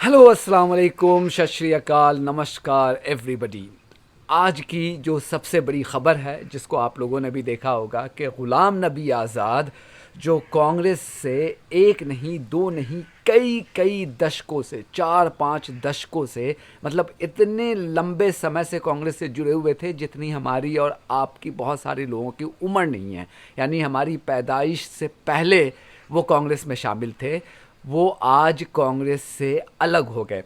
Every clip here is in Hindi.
हेलो, अस्सलाम वालेकुम, सत श्री अकाल, नमस्कार एवरीबॉडी। आज की जो सबसे बड़ी ख़बर है जिसको आप लोगों ने भी देखा होगा कि ग़ुलाम नबी आज़ाद जो कांग्रेस से एक नहीं दो नहीं कई कई दशकों से 4-5 दशकों से मतलब इतने लंबे समय से कांग्रेस से जुड़े हुए थे जितनी हमारी और आपकी बहुत सारे लोगों की उम्र नहीं है, यानी हमारी पैदाइश से पहले वो कांग्रेस में शामिल थे। वो आज कांग्रेस से अलग हो गए।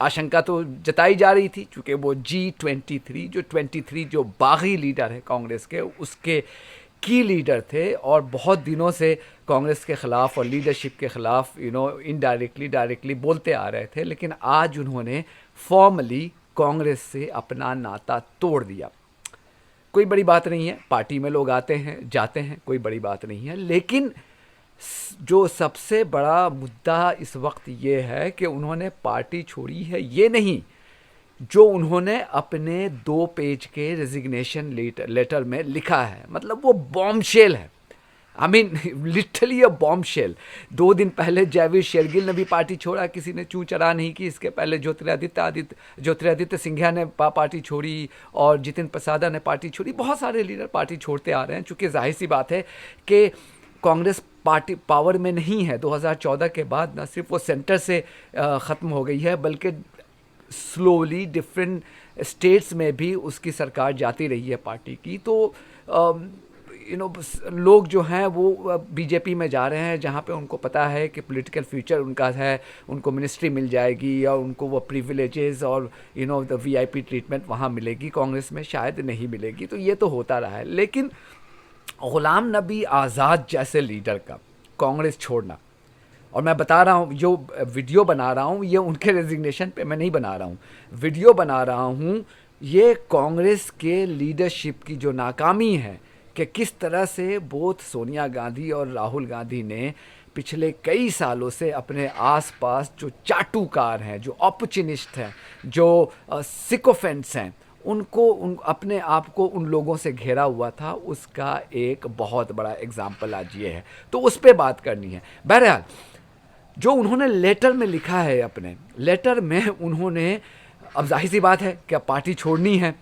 आशंका तो जताई जा रही थी चूँकि वो G23 जो 23 जो बागी लीडर है कांग्रेस के, उसके की लीडर थे और बहुत दिनों से कांग्रेस के ख़िलाफ़ और लीडरशिप के ख़िलाफ़ इनडायरेक्टली डायरेक्टली बोलते आ रहे थे। लेकिन आज उन्होंने फॉर्मली कांग्रेस से अपना नाता तोड़ दिया। कोई बड़ी बात नहीं है, पार्टी में लोग आते हैं जाते हैं, कोई बड़ी बात नहीं है। लेकिन जो सबसे बड़ा मुद्दा इस वक्त ये है कि उन्होंने पार्टी छोड़ी है ये नहीं, जो उन्होंने अपने 2 पेज के रेजिग्नेशन लेटर में लिखा है, मतलब वो बॉम्बशेल है। I mean literally a bombshell. 2 दिन पहले जयवीर शेरगिल ने भी पार्टी छोड़ा, किसी ने चू चरा नहीं की। इसके पहले ज्योतिरादित्य सिंधिया ने पार्टी छोड़ी और जितिन प्रसादा ने पार्टी छोड़ी। बहुत सारे लीडर पार्टी छोड़ते आ रहे हैं, चूँकि जाहिर सी बात है कि कांग्रेस पार्टी पावर में नहीं है। 2014 के बाद न सिर्फ वो सेंटर से ख़त्म हो गई है, बल्कि स्लोली डिफरेंट स्टेट्स में भी उसकी सरकार जाती रही है पार्टी की। तो लोग जो हैं वो बीजेपी में जा रहे हैं जहाँ पे उनको पता है कि पॉलिटिकल फ्यूचर उनका है, उनको मिनिस्ट्री मिल जाएगी और उनको वो प्रिविलेजेस और द वीआईपी ट्रीटमेंट वहाँ मिलेगी। कांग्रेस में शायद नहीं मिलेगी। तो ये तो होता रहा है। लेकिन ग़ुलाम नबी आज़ाद जैसे लीडर का कांग्रेस छोड़ना, और मैं बता रहा हूँ जो वीडियो बना रहा हूँ ये उनके रेजिग्नेशन पे मैं नहीं बना रहा हूँ, वीडियो बना रहा हूँ ये कांग्रेस के लीडरशिप की जो नाकामी है कि किस तरह से बोथ सोनिया गांधी और राहुल गांधी ने पिछले कई सालों से अपने आसपास जो चाटुकार हैं, जो ऑपर्चुनिस्ट हैं, जो सिकोफेंट्स हैं, अपने आप को उन लोगों से घेरा हुआ था। उसका एक बहुत बड़ा एग्जाम्पल आज ये है। तो उस पर बात करनी है। बहरहाल जो उन्होंने लेटर में लिखा है, अपने लेटर में उन्होंने, अब जाहिर सी बात है कि अब पार्टी छोड़नी है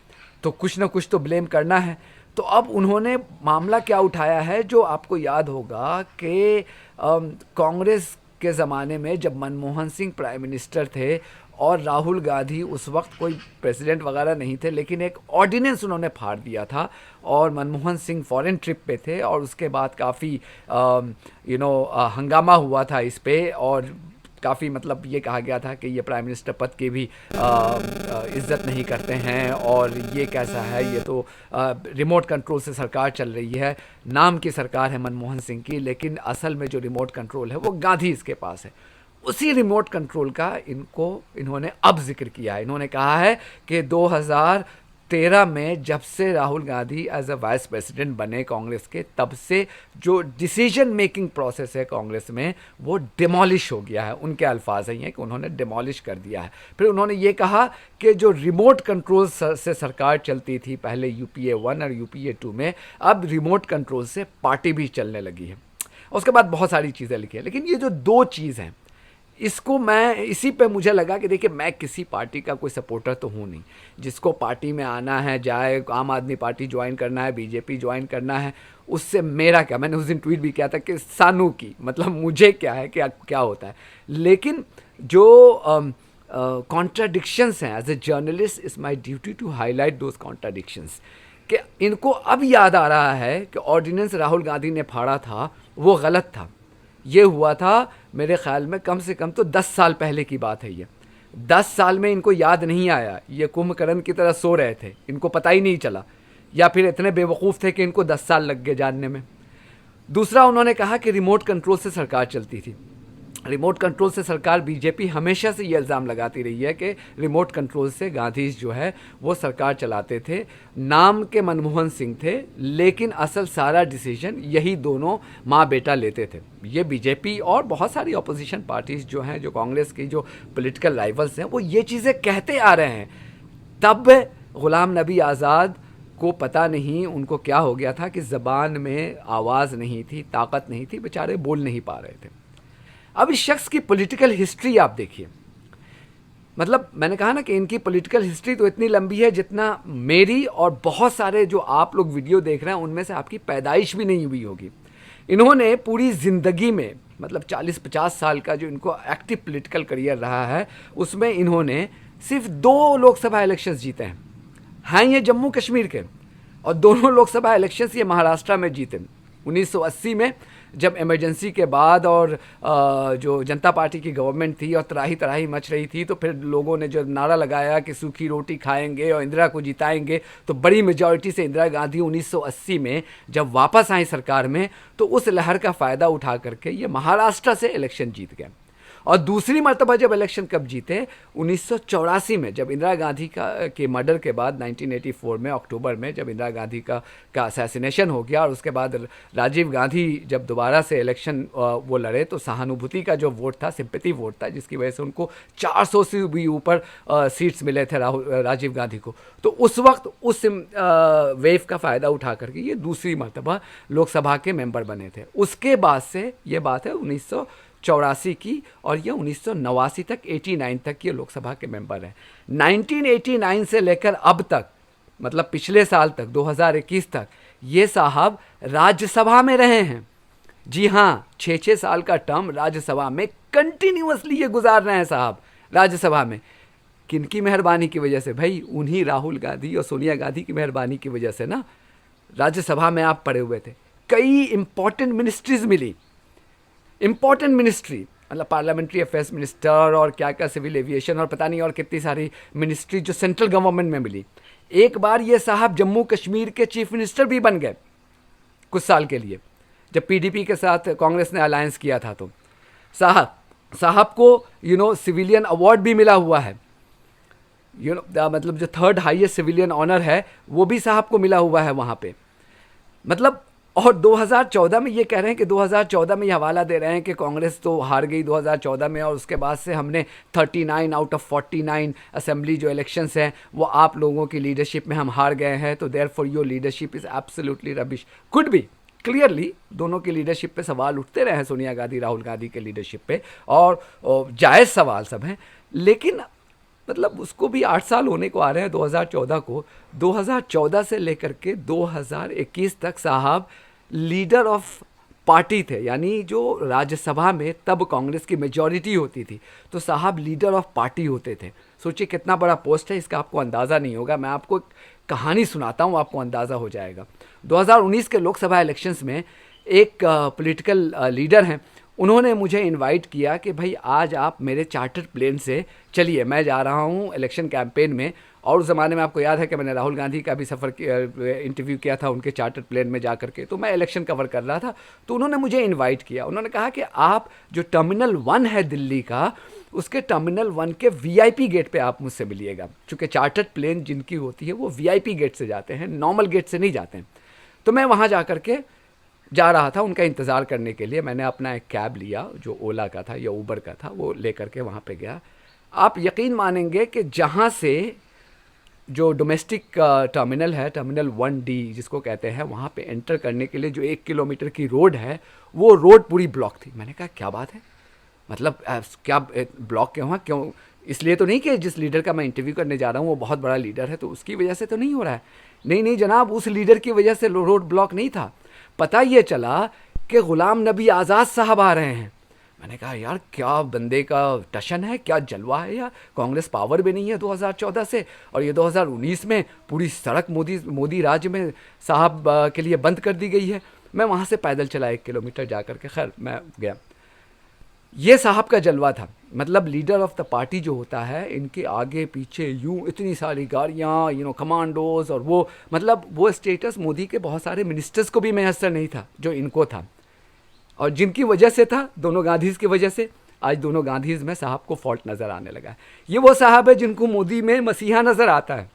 तो कुछ ना कुछ तो ब्लेम करना है। तो अब उन्होंने मामला क्या उठाया है, जो आपको याद होगा कि कांग्रेस के ज़माने में जब मनमोहन सिंह प्राइम मिनिस्टर थे और राहुल गांधी उस वक्त कोई प्रेसिडेंट वगैरह नहीं थे, लेकिन एक ऑर्डिनेंस उन्होंने फाड़ दिया था और मनमोहन सिंह फॉरेन ट्रिप पे थे और उसके बाद काफ़ी हंगामा हुआ था इस पे और काफ़ी मतलब ये कहा गया था कि ये प्राइम मिनिस्टर पद की भी इज़्ज़त नहीं करते हैं और ये कैसा है, ये तो रिमोट कंट्रोल से सरकार चल रही है। नाम की सरकार है मनमोहन सिंह की, लेकिन असल में जो रिमोट कंट्रोल है वो गांधी इसके पास है। उसी रिमोट कंट्रोल का इन्होंने अब जिक्र किया है। इन्होंने कहा है कि 2013 में जब से Rahul Gandhi as a vice president बने कांग्रेस के, तब से जो डिसीजन मेकिंग प्रोसेस है कांग्रेस में वो डिमोलिश हो गया है। उनके अल्फाज हैं कि उन्होंने डिमोलिश कर दिया है। फिर उन्होंने ये कहा कि जो रिमोट कंट्रोल से सरकार चलती थी पहले UPA 1 और UPA 2 में, अब रिमोट कंट्रोल से पार्टी भी चलने लगी है। उसके बाद बहुत सारी चीज़ें लिखी हैं, लेकिन ये जो 2 चीज़ हैं इसको मैं इसी पे मुझे लगा कि देखिए मैं किसी पार्टी का कोई सपोर्टर तो हूँ नहीं। जिसको पार्टी में आना है जाए, आम आदमी पार्टी ज्वाइन करना है, बीजेपी ज्वाइन करना है, उससे मेरा क्या। मैंने उस दिन ट्वीट भी किया था कि सानू की मतलब मुझे क्या है, क्या होता है। लेकिन जो कॉन्ट्राडिक्शंस हैं, as a journalist it's my duty to highlight those contradictions. कि इनको अब याद आ रहा है कि ऑर्डिनेंस राहुल गांधी ने फाड़ा था वो गलत था। ये हुआ था मेरे ख्याल में कम से कम तो 10 साल पहले की बात है। ये 10 साल में इनको याद नहीं आया, ये कुंभकर्ण की तरह सो रहे थे, इनको पता ही नहीं चला, या फिर इतने बेवकूफ़ थे कि इनको 10 साल लग गए जानने में। दूसरा, उन्होंने कहा कि रिमोट कंट्रोल से सरकार चलती थी। रिमोट कंट्रोल से सरकार, बीजेपी हमेशा से ये इल्ज़ाम लगाती रही है कि रिमोट कंट्रोल से गांधी जो है वो सरकार चलाते थे। नाम के मनमोहन सिंह थे, लेकिन असल सारा डिसीजन यही दोनों माँ बेटा लेते थे। ये बीजेपी और बहुत सारी अपोजिशन पार्टीज़ जो हैं, जो कांग्रेस की जो पॉलिटिकल राइवल्स हैं, वो ये चीज़ें कहते आ रहे हैं। तब ग़ुलाम नबी आज़ाद को पता नहीं उनको क्या हो गया था कि ज़बान में आवाज़ नहीं थी, ताकत नहीं थी, बेचारे बोल नहीं पा रहे थे। अब इस शख्स की पॉलिटिकल हिस्ट्री आप देखिए। मतलब मैंने कहा ना कि इनकी पॉलिटिकल हिस्ट्री तो इतनी लंबी है जितना मेरी और बहुत सारे जो आप लोग वीडियो देख रहे हैं उनमें से आपकी पैदाइश भी नहीं हुई होगी। इन्होंने पूरी ज़िंदगी में मतलब 40-50 साल का जो इनको एक्टिव पॉलिटिकल करियर रहा है उसमें इन्होंने सिर्फ 2 लोकसभा इलेक्शंस जीते हैं ये जम्मू कश्मीर के, और दोनों लोकसभा इलेक्शंस ये महाराष्ट्र में जीते 1980 में, जब इमरजेंसी के बाद और जो जनता पार्टी की गवर्नमेंट थी और त्राही त्राही मच रही थी, तो फिर लोगों ने जो नारा लगाया कि सूखी रोटी खाएंगे और इंदिरा को जिताएंगे, तो बड़ी मेजॉरिटी से इंदिरा गांधी 1980 में जब वापस आई सरकार में तो उस लहर का फ़ायदा उठा करके ये महाराष्ट्र से इलेक्शन जीत गए। और दूसरी मर्तबा जब इलेक्शन कब जीते, 1984 में, जब इंदिरा गांधी के मर्डर के बाद 1984 में अक्टूबर में जब इंदिरा गांधी का असैसिनेशन हो गया और उसके बाद राजीव गांधी जब दोबारा से इलेक्शन वो लड़े, तो सहानुभूति का जो वोट था, सिंपैथी वोट था, जिसकी वजह से उनको 400 से भी ऊपर सीट्स मिले थे राजीव गांधी को। तो उस वक्त उस वेव का फ़ायदा उठा करके ये दूसरी मर्तबा लोकसभा के मेंबर बने थे। उसके बाद से ये बात है 1984 की, और ये 1989 तक 89 तक ये लोकसभा के मेंबर हैं। 1989 से लेकर अब तक, मतलब पिछले साल तक 2021 तक ये साहब राज्यसभा में रहे हैं। जी हाँ, 6-6 साल का टर्म राज्यसभा में कंटिन्यूअसली ये गुजार रहे हैं साहब राज्यसभा में। किनकी मेहरबानी की वजह से भाई? उन्हीं राहुल गांधी और सोनिया गांधी की मेहरबानी की वजह से ना राज्यसभा में आप पड़े हुए थे। कई इंपॉर्टेंट मिनिस्ट्रीज मिली, इंपॉर्टेंट मिनिस्ट्री, मतलब पार्लियामेंट्री अफेयर्स मिनिस्टर और क्या क्या, सिविल एविएशन और पता नहीं और कितनी सारी मिनिस्ट्री जो सेंट्रल गवर्नमेंट में मिली। एक बार ये साहब जम्मू कश्मीर के चीफ मिनिस्टर भी बन गए कुछ साल के लिए, जब पीडीपी के साथ कांग्रेस ने अलायंस किया था। तो साहब को सिविलियन अवार्ड भी मिला हुआ है, मतलब जो 3rd हाईएस्ट सिविलियन ऑनर है वो भी साहब को मिला हुआ है वहाँ पे। मतलब और 2014 में ये कह रहे हैं कि 2014 में ये हवाला दे रहे हैं कि कांग्रेस तो हार गई 2014 में, और उसके बाद से हमने 39 आउट ऑफ 49 असेंबली जो इलेक्शंस हैं वो आप लोगों की लीडरशिप में हम हार गए हैं, तो therefore your leadership is absolutely rubbish. Could be, clearly दोनों की लीडरशिप पे सवाल उठते रहे हैं, सोनिया गांधी राहुल गांधी के लीडरशिप पे, और जायज़ सवाल सब हैं, लेकिन मतलब उसको भी 8 साल होने को आ रहे हैं 2014 को। 2014 से लेकर के 2021 तक साहब लीडर ऑफ पार्टी थे, यानी जो राज्यसभा में तब कांग्रेस की मेजॉरिटी होती थी, तो साहब लीडर ऑफ पार्टी होते थे। सोचिए कितना बड़ा पोस्ट है, इसका आपको अंदाज़ा नहीं होगा। मैं आपको एक कहानी सुनाता हूँ, आपको अंदाज़ा हो जाएगा। 2019 के लोकसभा इलेक्शंस में एक पॉलिटिकल लीडर हैं, उन्होंने मुझे इनवाइट किया कि भाई आज आप मेरे चार्टर्ड प्लेन से चलिए, मैं जा रहा हूँ इलेक्शन कैंपेन में। और उस ज़माने में आपको याद है कि मैंने राहुल गांधी का भी इंटरव्यू किया था उनके चार्टर्ड प्लेन में जा करके, तो मैं इलेक्शन कवर कर रहा था। तो उन्होंने मुझे इनवाइट किया, उन्होंने कहा कि आप जो टर्मिनल 1 है दिल्ली का, उसके टर्मिनल 1 के वीआईपी गेट पे आप मुझसे मिलिएगा। चूँकि चार्टर्ड प्लेन जिनकी होती है वो वीआईपी गेट से जाते हैं, नॉर्मल गेट से नहीं जाते हैं। तो मैं वहाँ जा रहा था उनका इंतज़ार करने के लिए। मैंने अपना एक कैब लिया जो ओला का था या ऊबर का था, वो लेकर के वहाँ पे गया। आप यकीन मानेंगे कि जहाँ से जो डोमेस्टिक टर्मिनल है, टर्मिनल 1D जिसको कहते हैं, वहाँ पे एंटर करने के लिए जो 1 किलोमीटर की रोड है, वो रोड पूरी ब्लॉक थी। मैंने कहा क्या बात है, मतलब क्या ब्लॉक क्यों है? क्यों? इसलिए तो नहीं कि जिस लीडर का मैं इंटरव्यू करने जा रहा हूँ वो बहुत बड़ा लीडर है तो उसकी वजह से तो नहीं हो रहा है। नहीं जनाब, उस लीडर की वजह से रोड ब्लॉक नहीं था। पता ये चला कि ग़ुलाम नबी आज़ाद साहब आ रहे हैं। मैंने कहा यार क्या बंदे का टशन है, क्या जलवा है यार। कांग्रेस पावर में नहीं है 2014 से, और ये 2019 में पूरी सड़क मोदी राज्य में साहब के लिए बंद कर दी गई है। मैं वहाँ से पैदल चला 1 किलोमीटर जा कर के, खैर मैं गया। ये साहब का जलवा था। मतलब लीडर ऑफ द पार्टी जो होता है, इनके आगे पीछे यूं इतनी सारी गाड़ियाँ, कमांडोज, और वो मतलब वो स्टेटस मोदी के बहुत सारे मिनिस्टर्स को भी मैसर नहीं था जो इनको था, और जिनकी वजह से था, दोनों गांधीज़ की वजह से आज दोनों गांधीज़ में साहब को फॉल्ट नज़र आने लगा है। ये वो साहब है जिनको मोदी में मसीहा नज़र आता है।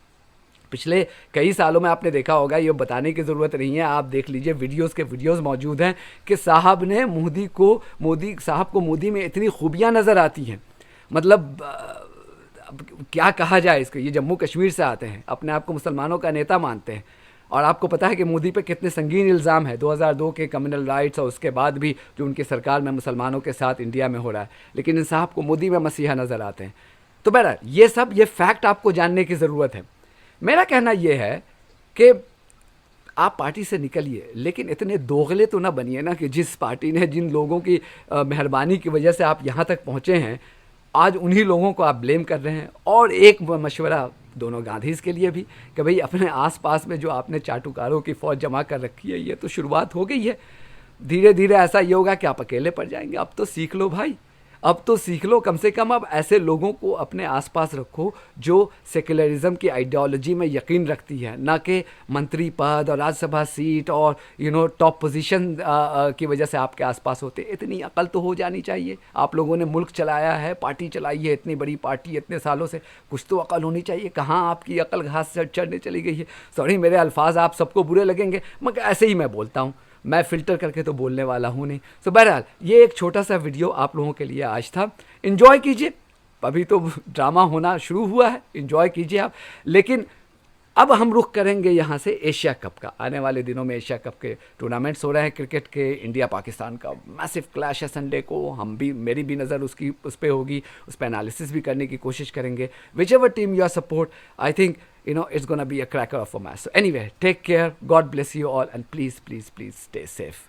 पिछले कई सालों में आपने देखा होगा, ये बताने की ज़रूरत नहीं है, आप देख लीजिए, वीडियोस मौजूद हैं कि साहब ने मोदी साहब को मोदी में इतनी खूबियाँ नज़र आती हैं। मतलब क्या कहा जाए इसको। ये जम्मू कश्मीर से आते हैं, अपने आप को मुसलमानों का नेता मानते हैं, और आपको पता है कि मोदी पे कितने संगीन इल्ज़ाम है 2002 के कम्युनल राइट्स और उसके बाद भी जो उनकी सरकार में मुसलमानों के साथ इंडिया में हो रहा है। लेकिन इन साहब को मोदी में मसीहा नज़र आते हैं। तो बहरहाल ये फैक्ट आपको जानने की ज़रूरत है। मेरा कहना ये है कि आप पार्टी से निकलिए, लेकिन इतने दोगले तो ना बनिए ना कि जिस पार्टी ने जिन लोगों की मेहरबानी की वजह से आप यहाँ तक पहुँचे हैं, आज उन्हीं लोगों को आप ब्लेम कर रहे हैं। और एक मशवरा दोनों गांधीज़ के लिए भी कि भाई अपने आसपास में जो आपने चाटुकारों की फ़ौज जमा कर रखी है, ये तो शुरुआत हो गई है, धीरे धीरे ऐसा ये होगा कि आप अकेले पड़ जाएंगे। अब तो सीख लो भाई, अब तो सीख लो, कम से कम अब ऐसे लोगों को अपने आसपास रखो जो सेक्युलरिज्म की आइडियोलॉजी में यकीन रखती है, ना कि मंत्री पद और राज्यसभा सीट और टॉप पोजीशन की वजह से आपके आसपास होते। इतनी अकल तो हो जानी चाहिए। आप लोगों ने मुल्क चलाया है, पार्टी चलाई है, इतनी बड़ी पार्टी इतने सालों से, कुछ तो अकल होनी चाहिए। कहाँ आपकी अकल घास चढ़ने चली गई है। सॉरी, मेरे अल्फाज आप सबको बुरे लगेंगे, मगर ऐसे ही मैं बोलता हूँ, मैं फ़िल्टर करके तो बोलने वाला हूँ नहीं। सो बहरहाल ये एक छोटा सा वीडियो आप लोगों के लिए आज था। इन्जॉय कीजिए, अभी तो ड्रामा होना शुरू हुआ है, इन्जॉय कीजिए आप। लेकिन अब हम रुख करेंगे यहाँ से एशिया कप का। आने वाले दिनों में एशिया कप के टूर्नामेंट्स हो रहे हैं क्रिकेट के। इंडिया पाकिस्तान का मैसिव क्लैश है संडे को। मेरी भी नज़र उस पर होगी, उस पर एनालिसिस भी करने की कोशिश करेंगे। Whichever team you are support, I think it's going to be a cracker of a match. So anyway, take care, God bless you all, and please stay safe.